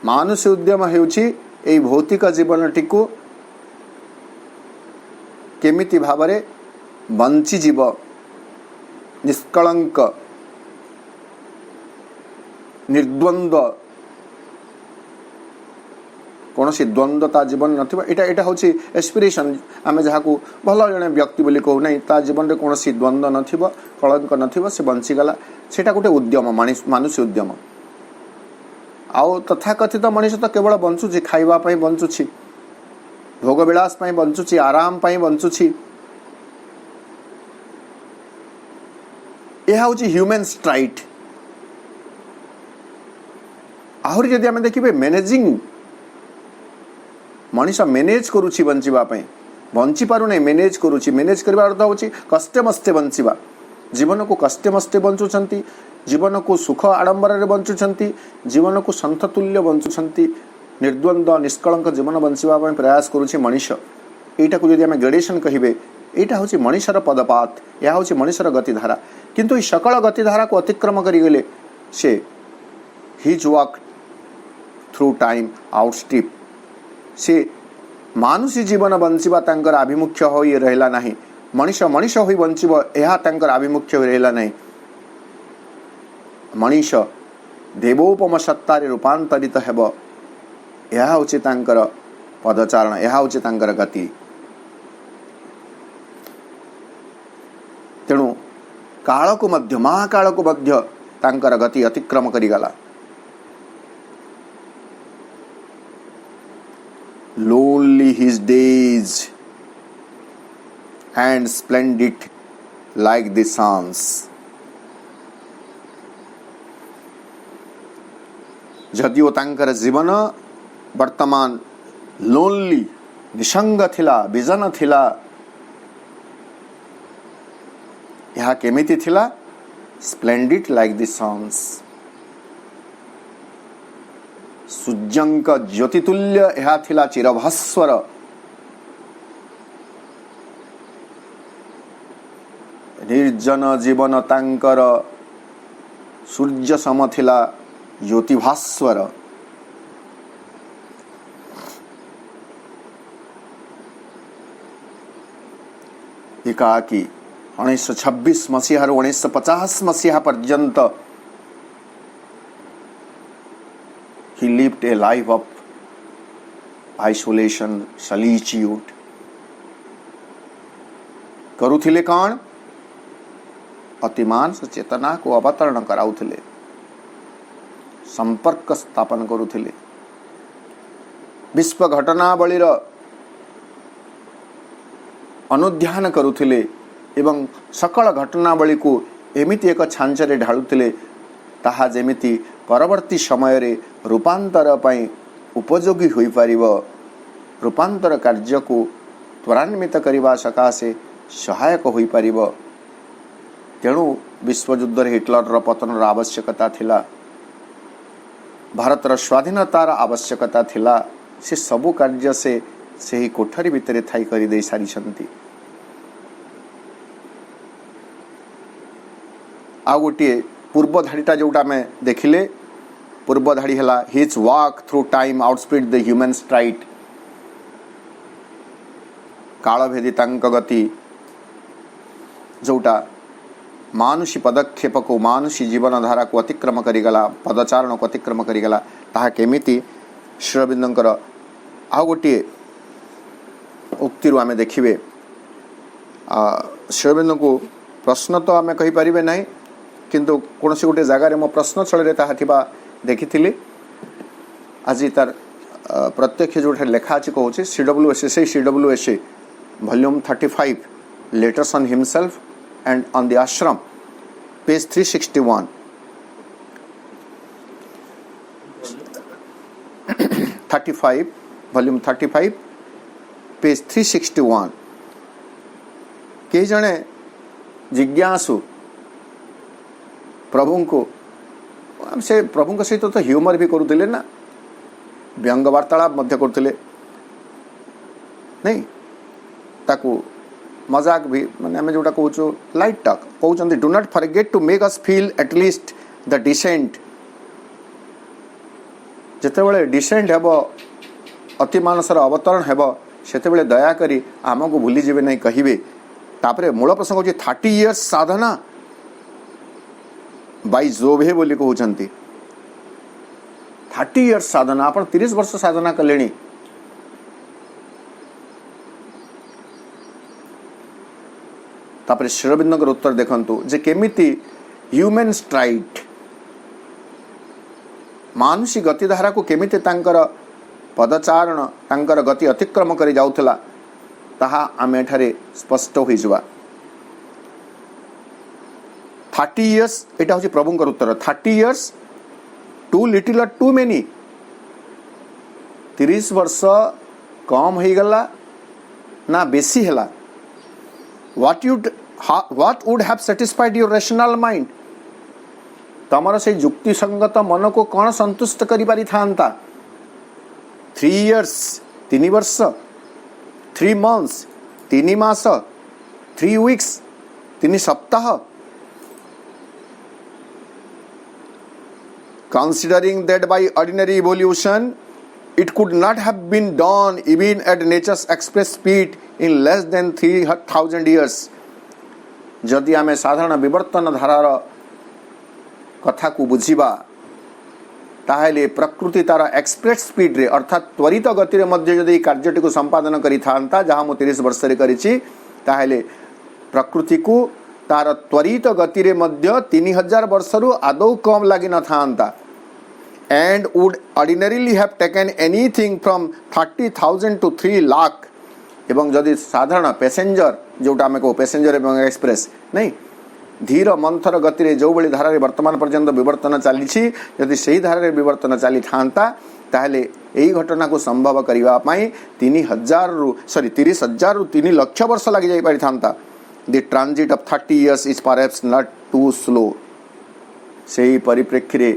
मानुषी उद्यम हेउछि एई भौतिक जीवनटी को केमिति भावरे बंची जीव निष्कलंक निर्द्वंद्व कौन सी द्वंद्वता जीवन नथिबा एटा एटा होछि एस्पिरेशन आमे जहा को भलो जने व्यक्ति बोली कहू नै ता जीवन रे कौन सी द्वंद्व नथिबा कलंक नथिबा से बंची गला सेटा गोटे उद्यम मानुष्य उद्यम आउ तथाकथित मनुष्य तो केवल बंचुछि खाइबा पई बंचुछि भोग विलास पई बंचुछि आराम पई बंचुछि यह होछि ह्यूमन स्ट्राइट आहुरी जदि आमे देखिबे मैनेजिंग मनीषा मैनेज करुछि बंचिबा पई बंची पारु नै मैनेज करुछि मैनेज करबा अर्थ होछि कष्टे मस्ते बंचिबा जीवन को कष्टे मस्ते बंचुछंती जीवन को सुख आडंबर रे बंचुछंती जीवन को संततुल्य बंचुछंती निर्द्वंद्व निष्कलंक जीवन बंचिबा पई प्रयास करुछि मनीष एटा को जदि हम ग्रेडेशन कहिबे एटा होछि मनीषर पदपात या होछि मनीषर गतिधारा किंतु ई सकल गतिधारा को अतिक्रम करि गेले से हिज वॉक थ्रू टाइम आउटस्ट्रिप से मानुषी जीवन बंचिबा तांकर आभिमुख्य होई रहला नाही मनीष मनीष होई बंचिबो एहा तांकर आभिमुख्य होई रहला नाही मनीष देवोपम सत्तारे रूपांतरित हेबो एहा होछि तांकर पदचारण एहा होछि तांकर गति तेणु काल को मध्य महाकाल को मध्य तांकर गति अतिक्रम करि गला lonely his days and splendid like the suns जदिओ तांकर जीवन वर्तमान लोनली निसंग थिला विजन थिला यह केमिति थिला स्प्लेंडिड लाइक द सन्स सूर्यंक ज्योतितुल्य यह थिला चिरभास्वर निर्जन जीवन तांकर सूर्य सम थिला ज्योतिभास्वर एकाकी 1926 मसीह 1950 मसीहा पर्यंत he lived a life of isolation solitude करुथिले कौन अतिमान चेतना को अवतरण कराउथिले संपर्क स्थापन करुथिले विश्व घटनावलीर अनुध्यान करुथिले एवं सकल घटनावली को एमिति एक छांचरे ढालुथिले ताहा जेमिति परवर्ती समय रे रूपांतर पई उपयोगी होई परिबो रूपांतर कार्य को त्वरान्वित करिबा सकाशे सहायक होई परिबो तेणु विश्वयुद्ध रे हिटलर पतन आवश्यकता थिला भारतर स्वाधीनतार आवश्यकता थिला से सबु कार्य से सही कोठरी भितरे थाई करि दे सारी छंती आ गोटे पूर्व धाड़ीटा जोटा आम देखिले पूर्व धाड़ी है his walk through time outspeed the human stride कालभेदी तांक गति जोटा मानुषी पदक्षेप को मानुषी जीवन धारा को अतिक्रम करिगला पदचारण को अतिक्रम करिगला ताहा केमिति श्री अरविंदर आ गोटे उक्ति आम देखिए श्री अरविंद को प्रश्न तो आम कहीपर ना किंतु कौन गोटे जगार मो प्रश्न छल ताहा देखी आज तार प्रत्यक्ष जो लेखा अच्छी कहूँ CWSA CWSA volume 35 letters on himself and on the ashram, page 361. 35, volume 35, page 361. कई जने जिज्ञासु प्रभु को से प्रभु सहित तो ह्यूमर भी करुले ना व्यंग वार्तालाप करुले नहीं ताकू मजाक भी माने आम जोटा कहूँ लाइट टॉक कहते do not forget to make us feel at least the descent जितेबाला डिसेंट हेब अति मानसर अवतरण हेब से दयाकोरी आमको भूली जीवे नहीं कहे तापर मूल प्रसंग हूँ 30 years साधना बाई जोभे बोली कहते 30 years साधना आप 30 वर्ष साधना कले तापर श्री अरविंद उत्तर देखंतु जे केमिति ह्यूमन स्ट्राइट मानुषी गतिधारा को केमिति तांकर पदचारण तांकर गति अतिक्रम करी जाउथला ताहा आमे एठारे स्पष्ट होई जवा 30 years एटा होची प्रभुंकर उत्तर 30 years टू लिटिल और टू मेनी 30 वर्ष कम हो गला ना बेसी हैला what would have satisfied your rational mind तमर से युक्ति संगत मन को कौन संतुष्ट करि पारि थांता 3 years 3 वर्ष 3 months 3 मास 3 weeks 3 सप्ताह considering that by ordinary evolution it could not have been done even at nature's express speed in less than 3000 years जदि आमे साधारण विवर्तन धारार कथा को बुझिबा ताहेले प्रकृति तार एक्सप्रेस स्पीड रे अर्थात त्वरित गति रे मध्य जदि कार्यटी को संपादन करि थांता जहां मो 30 वर्ष रे करिछि ताहेले प्रकृति को तार त्वरित गति रे मध्य 3000 वर्ष रु आदौ कम लागि न थांता and would ordinarily have taken anything from 30,000 to 3 lakh एवं जदि साधारण पैसेंजर जोटा आम कहो पैसेंजर एवं एक्सप्रेस नहीं धीर मंथर गति रे जो बड़ी धारा रे वर्तमान पर्यंत विवर्तन चली जदि सही धारा रे विवर्तन चली थांता ताहले एही घटना को संभव करिवा पई 30,000 रु 3 लाख वर्ष लागि जाई पारि थांता the transit of 30 years is perhaps not too slow सही परिप्रेक्षी रे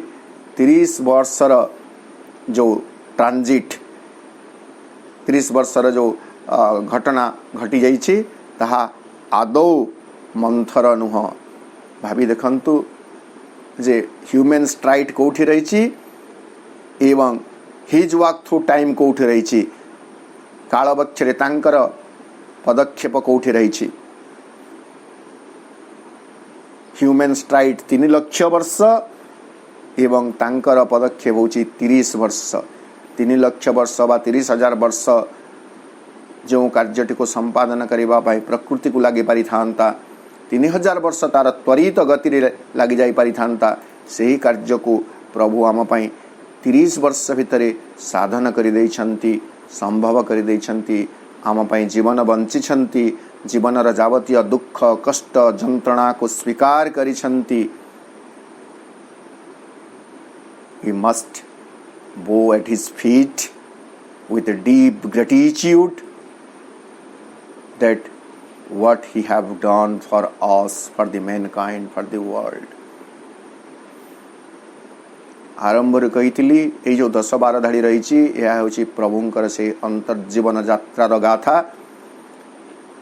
30 वर्षर जो ट्रांजिट 30 वर्षर जो घटना घटी जाइछि ताहा आदौ मंथर नुह भाभी देखंतु जे ह्यूमन स्ट्राइट कोठी रहिछि एवं हिज वॉक थ्रू टाइम कोठी रहिछि कालबक्षरे तांकर पदक्षेप कोठी रहिछि ह्यूमन स्ट्राइट 3 लाख वर्ष एवं तांकर पदक्षेप होछि 30 वर्ष 3 लाख वर्ष बा 30,000 वर्ष जो कार्यटी को संपादन करिबा पाई प्रकृति को लागि पारि थांता 3000 वर्ष तार त्वरित गति रे लागि जाई पारि थांता सही कार्य को प्रभु आम पाई 30 वर्ष भितरे साधन करि दैछंती संभव करि दैछंती आम पाई जीवन बंची छंती जीवनर जावतीय दुख कष्ट जंत्रणा को स्वीकार करिछंती he must bow at his feet with a deep gratitude that what he have done for us, for the mankind, for the world. आरंभ रे कहितली ए जो 10-12 धाड़ी रहिछि एहा होछि प्रभुंकर से अंतर्जीवन यात्रार गाथा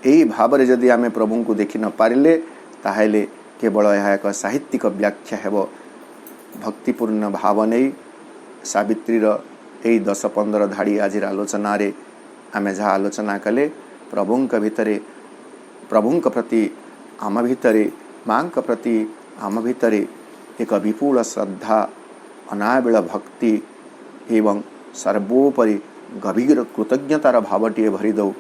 एही भाव रे जदि आमे प्रभु को देखि न पारिले ताहेले केवल यह एक साहित्यिक व्याख्या हेब भक्तिपूर्ण भाव नहीं सावित्रीर यही 10-15 धाड़ी आज आलोचन आम जहाँ आलोचना कले प्रभुंक भितरे प्रभुंक प्रति आम भितरे माँ प्रति आम भितरे एक विपुल श्रद्धा अनाबिल भक्ति एवं सर्वोपरि गभीर कृतज्ञतार भावटीए भरीदौ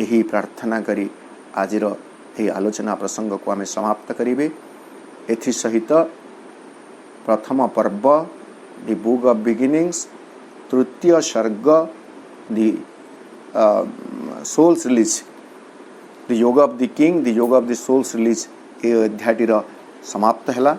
यही प्रार्थना करी आजिर यही आलोचना प्रसंग को आम समाप्त करिवे। एथि सहित प्रथम पर्व दि बुक ऑफ बिगिनिंग्स तृतीय सर्ग दि सोल्स रिलीज दि योग ऑफ दि किंग दि योग ऑफ दि सोल्स रिलीज ये अध्यायटीर समाप्त हैला।